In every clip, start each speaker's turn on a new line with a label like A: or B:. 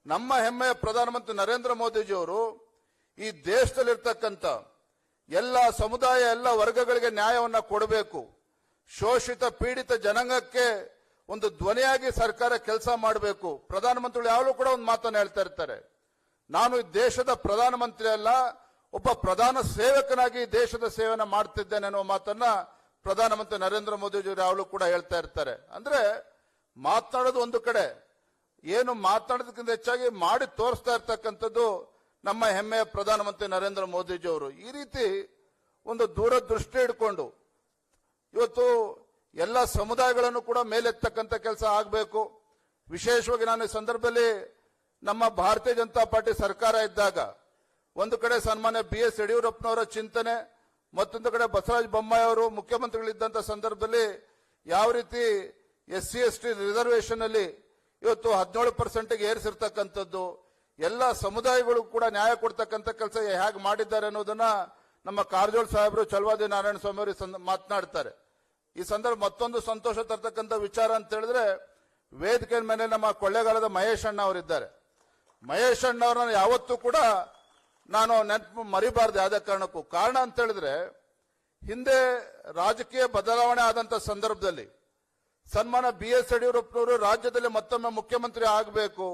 A: ನಮ್ಮ ಹೆಮ್ಮೆಯ ಪ್ರಧಾನಮಂತ್ರಿ ನರೇಂದ್ರ ಮೋದಿಜಿಯವರು ಈ ದೇಶದಲ್ಲಿರ್ತಕ್ಕಂಥ ಎಲ್ಲ ಸಮುದಾಯ ಎಲ್ಲ ವರ್ಗಗಳಿಗೆ ನ್ಯಾಯವನ್ನ ಕೊಡಬೇಕು, ಶೋಷಿತ ಪೀಡಿತ ಜನಾಂಗಕ್ಕೆ ಒಂದು ಧ್ವನಿಯಾಗಿ ಸರ್ಕಾರ ಕೆಲಸ ಮಾಡಬೇಕು. ಪ್ರಧಾನಮಂತ್ರಿಗಳು ಯಾವಾಗಲೂ ಕೂಡ ಒಂದು ಮಾತನ್ನು ಹೇಳ್ತಾ ಇರ್ತಾರೆ, ನಾನು ಈ ದೇಶದ ಪ್ರಧಾನಮಂತ್ರಿ ಅಲ್ಲ, ಒಬ್ಬ ಪ್ರಧಾನ ಸೇವಕನಾಗಿ ದೇಶದ ಸೇವೆಯನ್ನು ಮಾಡ್ತಿದ್ದೇನೆ ಅನ್ನೋ ಮಾತನ್ನ ಪ್ರಧಾನಮಂತ್ರಿ ನರೇಂದ್ರ ಮೋದಿಜಿಯವರು ಯಾವಾಗಲೂ ಕೂಡ ಹೇಳ್ತಾ ಇರ್ತಾರೆ. ಅಂದ್ರೆ ಮಾತನಾಡೋದು ಒಂದು ಕಡೆ, ಏನು ಮಾತನಾಡೋದಕ್ಕಿಂತ ಹೆಚ್ಚಾಗಿ ಮಾಡಿ ತೋರಿಸ್ತಾ ಇರ್ತಕ್ಕಂಥದ್ದು ನಮ್ಮ ಹೆಮ್ಮೆಯ ಪ್ರಧಾನಮಂತ್ರಿ ನರೇಂದ್ರ ಮೋದಿಜಿಯವರು. ಈ ರೀತಿ ಒಂದು ದೂರದೃಷ್ಟಿ ಇಟ್ಕೊಂಡು ಇವತ್ತು ಎಲ್ಲ ಸಮುದಾಯಗಳನ್ನು ಕೂಡ ಮೇಲೆತ್ತಕ್ಕಂಥ ಕೆಲಸ ಆಗಬೇಕು. ವಿಶೇಷವಾಗಿ ನಾನು ಈ ಸಂದರ್ಭದಲ್ಲಿ ನಮ್ಮ ಭಾರತೀಯ ಜನತಾ ಪಾರ್ಟಿ ಸರ್ಕಾರ ಇದ್ದಾಗ ಒಂದು ಕಡೆ ಸನ್ಮಾನ್ಯ BS ಯಡಿಯೂರಪ್ಪನವರ ಚಿಂತನೆ, ಮತ್ತೊಂದು ಕಡೆ ಬಸವರಾಜ ಬೊಮ್ಮಾಯಿ ಅವರು ಮುಖ್ಯಮಂತ್ರಿಗಳಿದ್ದಂಥ ಸಂದರ್ಭದಲ್ಲಿ ಯಾವ ರೀತಿ SC/ST ರಿಸರ್ವೇಶನ್ ಅಲ್ಲಿ ಇವತ್ತು 17% ಏರಿಸಿರ್ತಕ್ಕಂಥದ್ದು, ಎಲ್ಲ ಸಮುದಾಯಗಳು ಕೂಡ ನ್ಯಾಯ ಕೊಡ್ತಕ್ಕಂಥ ಕೆಲಸ ಹೇಗೆ ಮಾಡಿದ್ದಾರೆ ಅನ್ನೋದನ್ನ ನಮ್ಮ ಕಾರಜೋಳ ಸಾಹೇಬರು, ಚಲವಾದಿ ನಾರಾಯಣ ಸ್ವಾಮಿ ಅವರು ಮಾತನಾಡ್ತಾರೆ. ಈ ಸಂದರ್ಭ ಮತ್ತೊಂದು ಸಂತೋಷ ತರ್ತಕ್ಕಂಥ ವಿಚಾರ ಅಂತ ಹೇಳಿದ್ರೆ, ವೇದಿಕೆ ಮೇಲೆ ನಮ್ಮ ಕೊಳ್ಳೇಗಾಲದ ಮಹೇಶ್ ಅಣ್ಣ ಅವರಿದ್ದಾರೆ. ಮಹೇಶ್ ಅಣ್ಣ ಅವ್ರನ್ನ ಯಾವತ್ತೂ ಕೂಡ ನಾನು ನೆನಪು ಮರಿಬಾರ್ದು ಯಾವುದೇ ಕಾರಣಕ್ಕೂ. ಕಾರಣ ಅಂತ ಹೇಳಿದ್ರೆ, ಹಿಂದೆ ರಾಜಕೀಯ ಬದಲಾವಣೆ ಆದಂತ ಸಂದರ್ಭದಲ್ಲಿ ಸನ್ಮಾನ BS ಯಡಿಯೂರಪ್ಪನವರು ರಾಜ್ಯದಲ್ಲಿ ಮತ್ತೊಮ್ಮೆ ಮುಖ್ಯಮಂತ್ರಿ ಆಗಬೇಕು,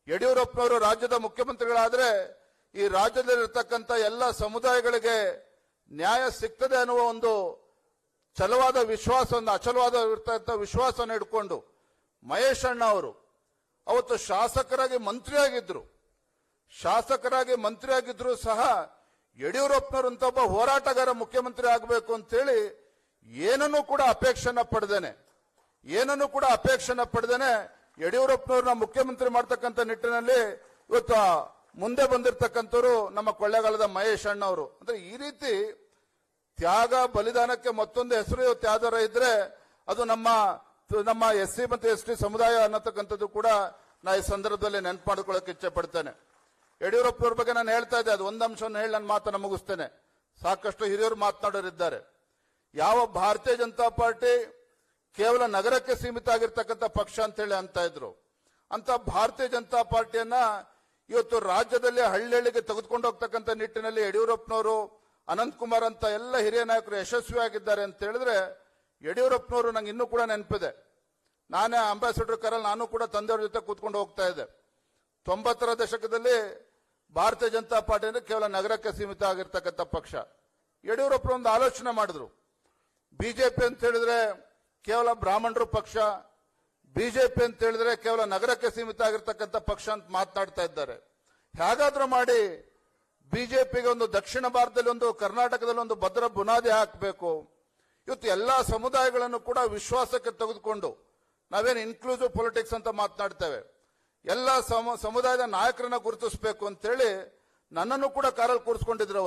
A: ಯಡಿಯೂರಪ್ಪನವರು ರಾಜ್ಯದ ಮುಖ್ಯಮಂತ್ರಿಗಳಾದ್ರೆ ಈ ರಾಜ್ಯದಲ್ಲಿರ್ತಕ್ಕಂಥ ಎಲ್ಲ ಸಮುದಾಯಗಳಿಗೆ ನ್ಯಾಯ ಸಿಗ್ತದೆ ಅನ್ನುವ ಒಂದು ಛಲವಾದ ವಿಶ್ವಾಸವನ್ನು, ಅಚಲವಾದ ವಿಶ್ವಾಸವನ್ನು ಇಟ್ಕೊಂಡು ಮಹೇಶ್ ಅಣ್ಣ ಅವರು ಅವತ್ತು ಶಾಸಕರಾಗಿ ಮಂತ್ರಿಯಾಗಿದ್ರು ಸಹ ಯಡಿಯೂರಪ್ಪನವರಂತ ಒಬ್ಬ ಹೋರಾಟಗಾರ ಮುಖ್ಯಮಂತ್ರಿ ಆಗಬೇಕು ಅಂತೇಳಿ ಏನನ್ನೂ ಕೂಡ ಅಪೇಕ್ಷೆನ ಪಡೆದೇನೆ ಯಡಿಯೂರಪ್ಪನವ್ರನ್ನ ಮುಖ್ಯಮಂತ್ರಿ ಮಾಡ್ತಕ್ಕಂಥ ನಿಟ್ಟಿನಲ್ಲಿ ಇವತ್ತು ಮುಂದೆ ಬಂದಿರತಕ್ಕಂಥವ್ರು ನಮ್ಮ ಕೊಳ್ಳೇಗಾಲದ ಮಹೇಶ್ ಅಣ್ಣ ಅವರು. ಅಂದ್ರೆ ಈ ರೀತಿ ತ್ಯಾಗ ಬಲಿದಾನಕ್ಕೆ ಮತ್ತೊಂದು ಹೆಸರು ಇವತ್ತು ಯಾವ್ದಾರ ಇದ್ರೆ ಅದು ನಮ್ಮ SC ಮತ್ತು ST ಸಮುದಾಯ ಅನ್ನತಕ್ಕಂಥದ್ದು ಕೂಡ ನಾ ಈ ಸಂದರ್ಭದಲ್ಲಿ ನೆನಪು ಮಾಡ್ಕೊಳ್ಳೋಕೆ ಇಚ್ಛೆ ಪಡ್ತೇನೆ. ಯಡಿಯೂರಪ್ಪನವ್ರ ಬಗ್ಗೆ ನಾನು ಹೇಳ್ತಾ ಇದ್ದೆ, ಅದು ಒಂದು ಅಂಶವನ್ನು ಹೇಳಿ ನನ್ನ ಮಾತನ್ನು ಮುಗಿಸ್ತೇನೆ. ಸಾಕಷ್ಟು ಹಿರಿಯರು ಮಾತನಾಡೋರಿದ್ದಾರೆ. ಯಾವ ಭಾರತೀಯ ಜನತಾ ಪಾರ್ಟಿ ಕೇವಲ ನಗರಕ್ಕೆ ಸೀಮಿತ ಆಗಿರ್ತಕ್ಕಂಥ ಪಕ್ಷ ಅಂತ ಹೇಳಿ ಅಂತ ಇದ್ರು, ಅಂತ ಭಾರತೀಯ ಜನತಾ ಪಾರ್ಟಿಯನ್ನ ಇವತ್ತು ರಾಜ್ಯದಲ್ಲಿ ಹಳ್ಳಿಗೆ ತೆಗೆದುಕೊಂಡು ಹೋಗ್ತಕ್ಕಂಥ ನಿಟ್ಟಿನಲ್ಲಿ ಯಡಿಯೂರಪ್ಪನವರು, ಅನಂತಕುಮಾರ್ ಅಂತ ಎಲ್ಲ ಹಿರಿಯ ನಾಯಕರು ಯಶಸ್ವಿಯಾಗಿದ್ದಾರೆ ಅಂತ ಹೇಳಿದ್ರೆ, ಯಡಿಯೂರಪ್ಪನವರು ನಂಗೆ ಇನ್ನೂ ಕೂಡ ನೆನಪಿದೆ. ನಾನೇ ಅಂಬಾಸಿಡರ್ ಕಾರಲ್ಲಿ ನಾನು ಕೂಡ ತಂದೆಯವ್ರ ಜೊತೆ ಕೂತ್ಕೊಂಡು ಹೋಗ್ತಾ ಇದ್ದೆ. 90ರ ದಶಕದಲ್ಲಿ ಭಾರತೀಯ ಜನತಾ ಪಾರ್ಟಿ ಅಂದ್ರೆ ಕೇವಲ ನಗರಕ್ಕೆ ಸೀಮಿತ ಆಗಿರ್ತಕ್ಕಂಥ ಪಕ್ಷ. ಯಡಿಯೂರಪ್ಪರು ಒಂದು ಆಲೋಚನೆ ಮಾಡಿದ್ರು, ಬಿಜೆಪಿ ಅಂತ ಹೇಳಿದ್ರೆ ಕೇವಲ ಬ್ರಾಹ್ಮಣರು ಪಕ್ಷ, ಬಿಜೆಪಿ ಅಂತ ಹೇಳಿದ್ರೆ ಕೇವಲ ನಗರಕ್ಕೆ ಸೀಮಿತ ಆಗಿರ್ತಕ್ಕಂಥ ಪಕ್ಷ ಅಂತ ಮಾತನಾಡ್ತಾ ಇದ್ದಾರೆ. ಹೇಗಾದ್ರೂ ಮಾಡಿ ಬಿಜೆಪಿಗೆ ಒಂದು ದಕ್ಷಿಣ ಭಾರತದಲ್ಲಿ ಒಂದು, ಕರ್ನಾಟಕದಲ್ಲಿ ಒಂದು ಭದ್ರ ಬುನಾದಿ ಹಾಕಬೇಕು. ಇವತ್ತು ಎಲ್ಲಾ ಸಮುದಾಯಗಳನ್ನು ಕೂಡ ವಿಶ್ವಾಸಕ್ಕೆ ತೆಗೆದುಕೊಂಡು ನಾವೇನು ಇನ್ಕ್ಲೂಸಿವ್ ಪೊಲಿಟಿಕ್ಸ್ ಅಂತ ಮಾತನಾಡ್ತೇವೆ, ಎಲ್ಲ ಸಮುದಾಯದ ನಾಯಕರನ್ನ ಗುರುತಿಸಬೇಕು ಅಂತೇಳಿ ನನ್ನನ್ನು ಕೂಡ ಕಾರಲ್ಲಿ ಕೂರಿಸ್ಕೊಂಡಿದ್ರು.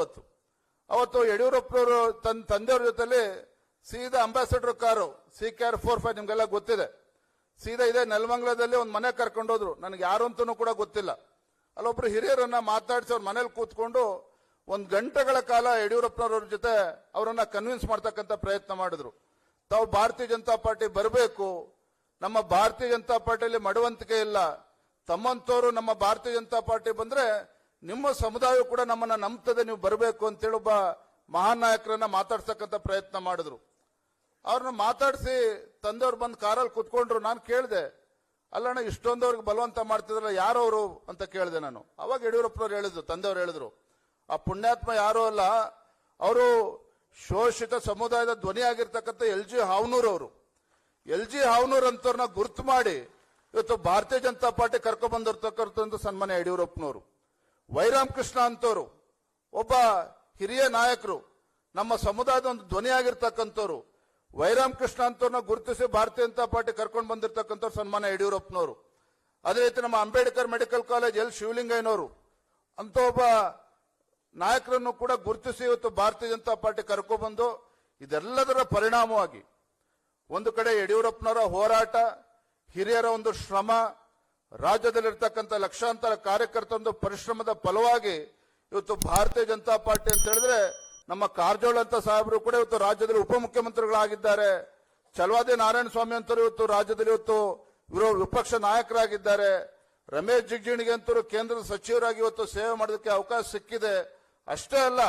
A: ಅವತ್ತು ಯಡಿಯೂರಪ್ಪನವರು ತಂದೆಯವ್ರ ಜೊತೆಲಿ ಸೀದಾ ಅಂಬಾಸಿಡರ್ ಕಾರು CKR 45 ನಿಮ್ಗೆಲ್ಲ ಗೊತ್ತಿದೆ, ಸೀದಾ ಇದೆ ನೆಲಮಂಗಲದಲ್ಲಿ ಒಂದು ಮನೆ ಕರ್ಕೊಂಡೋದ್ರು. ನನಗೆ ಯಾರು ಅಂತನೂ ಕೂಡ ಗೊತ್ತಿಲ್ಲ. ಅಲ್ಲೊಬ್ರು ಹಿರಿಯರನ್ನ ಮಾತಾಡಿಸಿ ಅವ್ರ ಮನೇಲಿ ಕೂತ್ಕೊಂಡು 1 ಗಂಟೆಗಳ ಕಾಲ ಯಡಿಯೂರಪ್ಪನವ್ರ ಜೊತೆ ಅವರನ್ನ ಕನ್ವಿನ್ಸ್ ಮಾಡ್ತಕ್ಕಂಥ ಪ್ರಯತ್ನ ಮಾಡಿದ್ರು. ತಾವು ಭಾರತೀಯ ಜನತಾ ಪಾರ್ಟಿ ಬರಬೇಕು, ನಮ್ಮ ಭಾರತೀಯ ಜನತಾ ಪಾರ್ಟಿಯಲ್ಲಿ ಮಡವಂತಿಕೆ ಇಲ್ಲ, ತಮ್ಮಂತವರು ನಮ್ಮ ಭಾರತೀಯ ಜನತಾ ಪಾರ್ಟಿ ಬಂದ್ರೆ ನಿಮ್ಮ ಸಮುದಾಯ ಕೂಡ ನಮ್ಮನ್ನ ನಂಬ್ತದೆ, ನೀವು ಬರಬೇಕು ಅಂತೇಳಿ ಒಬ್ಬ ಮಹಾನ್ ನಾಯಕರನ್ನ ಮಾತಾಡ್ಸಕ್ಕಂಥ ಪ್ರಯತ್ನ ಮಾಡಿದ್ರು. ಅವ್ರನ್ನ ಮಾತಾಡಿಸಿ ತಂದೆಯವ್ರು ಬಂದು ಕಾರಲ್ಲಿ ಕುತ್ಕೊಂಡ್ರು. ನಾನು ಕೇಳಿದೆ, ಅಲ್ಲಣ್ಣ ಇಷ್ಟೊಂದವ್ರಿಗೆ ಬಲವಂತ ಮಾಡ್ತಿದ್ರಲ್ಲ ಯಾರವರು ಅಂತ ಕೇಳಿದೆ ನಾನು. ಅವಾಗ ಯಡಿಯೂರಪ್ಪನವ್ರು ಹೇಳಿದ್ರು, ತಂದೆಯವ್ರು ಹೇಳಿದ್ರು, ಆ ಪುಣ್ಯಾತ್ಮ ಯಾರು ಅಲ್ಲ, ಅವರು ಶೋಷಿತ ಸಮುದಾಯದ ಧ್ವನಿ ಆಗಿರ್ತಕ್ಕಂಥ LG ಹಾವನೂರ್ ಅವರು. LG ಹಾವನೂರ್ ಅಂತವ್ರನ್ನ ಗುರುತು ಮಾಡಿ ಇವತ್ತು ಭಾರತೀಯ ಜನತಾ ಪಾರ್ಟಿ ಕರ್ಕೊಂಡ್ ಬಂದಿರ್ತಕ್ಕಂಥ ಸನ್ಮಾನ್ಯ ಯಡಿಯೂರಪ್ಪನವರು. ವೈರಾಮ್ ಕೃಷ್ಣ ಅಂತವರು ಒಬ್ಬ ಹಿರಿಯ ನಾಯಕರು, ನಮ್ಮ ಸಮುದಾಯದ ಒಂದು ಧ್ವನಿ ಆಗಿರ್ತಕ್ಕಂಥವ್ರು. ವೈರಾಮ್ ಕೃಷ್ಣ ಅಂತವ್ರನ್ನ ಗುರುತಿಸಿ ಭಾರತೀಯ ಜನತಾ ಪಾರ್ಟಿ ಕರ್ಕೊಂಡು ಬಂದಿರತಕ್ಕಂಥವ್ರು ಸನ್ಮಾನ್ಯ ಯಡಿಯೂರಪ್ಪನವರು. ಅದೇ ರೀತಿ ನಮ್ಮ ಅಂಬೇಡ್ಕರ್ ಮೆಡಿಕಲ್ ಕಾಲೇಜ್ L ಶಿವಲಿಂಗಯ್ಯನವರು ಅಂತ ಒಬ್ಬ ನಾಯಕರನ್ನು ಕೂಡ ಗುರುತಿಸಿ ಇವತ್ತು ಭಾರತೀಯ ಜನತಾ ಪಾರ್ಟಿ ಕರ್ಕೊಂಡ್ಬಂದು, ಇದೆಲ್ಲದರ ಪರಿಣಾಮವಾಗಿ ಒಂದು ಕಡೆ ಯಡಿಯೂರಪ್ಪನವರ ಹೋರಾಟ, ಹಿರಿಯರ ಒಂದು ಶ್ರಮ, ರಾಜ್ಯದಲ್ಲಿರ್ತಕ್ಕಂಥ ಲಕ್ಷಾಂತರ ಕಾರ್ಯಕರ್ತರ ಒಂದು ಪರಿಶ್ರಮದ ಫಲವಾಗಿ ಇವತ್ತು ಭಾರತೀಯ ಜನತಾ ಪಾರ್ಟಿ ಅಂತ ಹೇಳಿದ್ರೆ ನಮ್ಮ ಕಾರಜೋಳ ಅಂತ ಸಾಹೇಬರು ಕೂಡ ಇವತ್ತು ರಾಜ್ಯದಲ್ಲಿ ಉಪಮುಖ್ಯಮಂತ್ರಿಗಳಾಗಿದ್ದಾರೆ. ಚಲವಾದಿ ನಾರಾಯಣ ಸ್ವಾಮಿ ಅಂತವರು ಇವತ್ತು ರಾಜ್ಯದಲ್ಲಿ ಇವತ್ತು ವಿಪಕ್ಷ ನಾಯಕರಾಗಿದ್ದಾರೆ. ರಮೇಶ್ ಜಿಗಜಿಣಿಗೆ ಅಂತೂ ಕೇಂದ್ರದ ಸಚಿವರಾಗಿ ಇವತ್ತು ಸೇವೆ ಮಾಡೋದಕ್ಕೆ ಅವಕಾಶ ಸಿಕ್ಕಿದೆ. ಅಷ್ಟೇ ಅಲ್ಲ,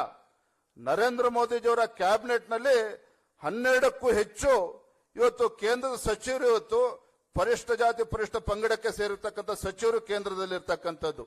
A: ನರೇಂದ್ರ ಮೋದಿಜಿಯವರ ಕ್ಯಾಬಿನೆಟ್ನಲ್ಲಿ 12ಕ್ಕೂ ಹೆಚ್ಚು ಇವತ್ತು ಕೇಂದ್ರದ ಸಚಿವರು ಇವತ್ತು ಪರಿಷ್ಠ ಜಾತಿ ಪರಿಷ್ಠ ಪಂಗಡಕ್ಕೆ ಸೇರಿರ್ತಕ್ಕಂಥ ಸಚಿವರು ಕೇಂದ್ರದಲ್ಲಿ ಇರ್ತಕ್ಕಂಥದ್ದು.